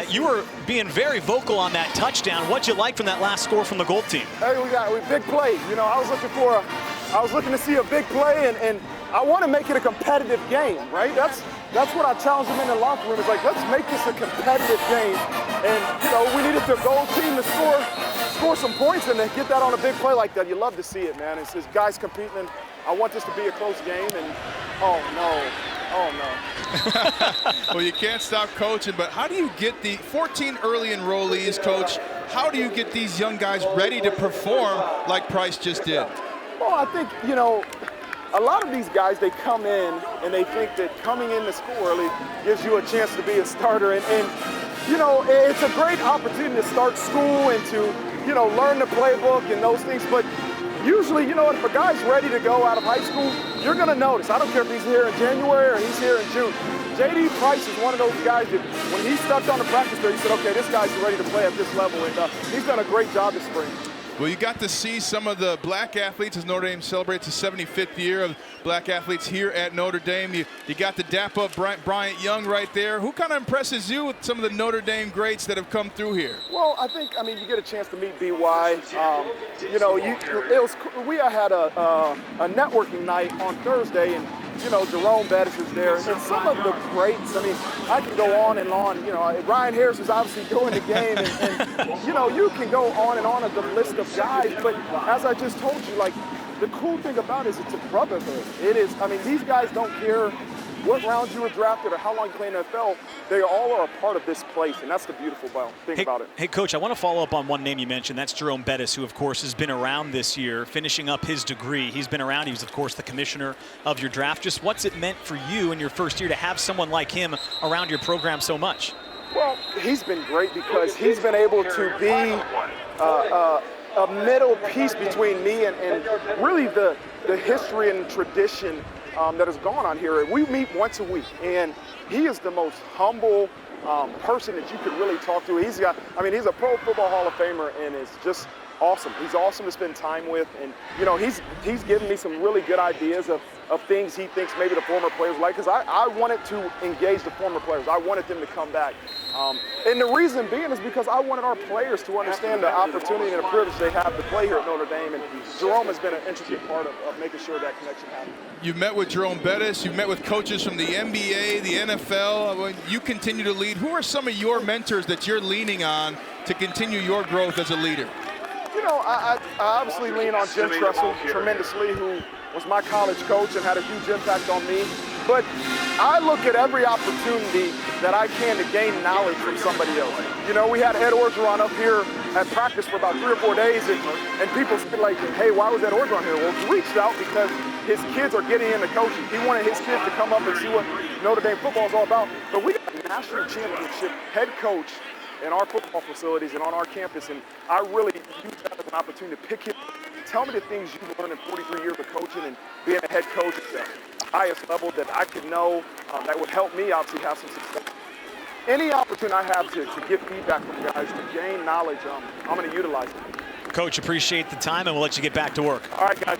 you were being very vocal on that touchdown. What'd you like from that last score from the Gold team? Hey, we big play. You know, I was looking to see a big play, and I want to make it a competitive game, right? That's what I challenged them in the locker room. It's like, let's make this a competitive game. And, you know, we needed the Gold team to score some points and then get that on a big play like that. You love to see it, man. It's guys competing, and I want this to be a close game, and oh no. Well, you can't stop coaching, but how do you get the 14 early enrollees, Coach? How do you get these young guys ready to perform like Price just did? Well, I think, you know, a lot of these guys, they come in and they think that coming into school early gives you a chance to be a starter. And you know, it's a great opportunity to start school and to, you know, learn the playbook and those things. But usually, you know, if a guy's ready to go out of high school, you're going to notice. I don't care if he's here in January or he's here in June. J.D. Price is one of those guys that when he stepped on the practice field, he said, okay, this guy's ready to play at this level. And he's done a great job this spring. Well, you got to see some of the black athletes as Notre Dame celebrates the 75th year of black athletes here at Notre Dame. You got to dap up Bryant Young right there. Who kind of impresses you with some of the Notre Dame greats that have come through here? Well, I mean, you get a chance to meet B.Y. You know, we had a networking night on Thursday, and you know, Jerome Bettis is there, and some of the greats. I mean, I can go on and on. You know, Ryan Harris is obviously doing the game, and you know, you can go on and on at the list of guys. But as I just told you, like, the cool thing about it is it's a brotherhood. It is. I mean, these guys don't care what round you were drafted or how long you play in the NFL. They all are a part of this place, and that's the beautiful thing about it. Hey, Coach, I want to follow up on one name you mentioned. That's Jerome Bettis, who, of course, has been around this year, finishing up his degree. He's been around. He was, of course, the commissioner of your draft. Just what's it meant for you in your first year to have someone like him around your program so much? Well, he's been great because he's been able to be a middle piece between me and really the history and tradition that has gone on here. We meet once a week, and he is the most humble person that you could really talk to. He's a Pro Football Hall of Famer, and is just awesome. He's awesome to spend time with, and you know, he's given me some really good ideas of things he thinks maybe the former players like, because I wanted to engage the former players. I wanted them to come back. And the reason being is because I wanted our players to understand the opportunity and the privilege they have to play here at Notre Dame, and Jerome has been an interesting part of making sure that connection happens. You've met with Jerome Bettis. You've met with coaches from the NBA, the NFL. When you continue to lead, who are some of your mentors that you're leaning on to continue your growth as a leader? You know, I obviously lean on Jim Tressel tremendously, who was my college coach and had a huge impact on me. But I look at every opportunity that I can to gain knowledge from somebody else. You know, we had Ed Orgeron up here at practice for about 3 or 4 days, and people said, like, hey, why was Ed Orgeron here? Well, he reached out because his kids are getting into coaching. He wanted his kids to come up and see what Notre Dame football is all about. But we got a national championship head coach in our football facilities and on our campus, and I really use that as an opportunity to pick him. Tell me the things you've learned in 43 years of coaching and being a head coach at the highest level that I could know that would help me obviously have some success. Any opportunity I have to get feedback from guys, to gain knowledge, I'm going to utilize it. Coach, appreciate the time, and we'll let you get back to work. All right, guys.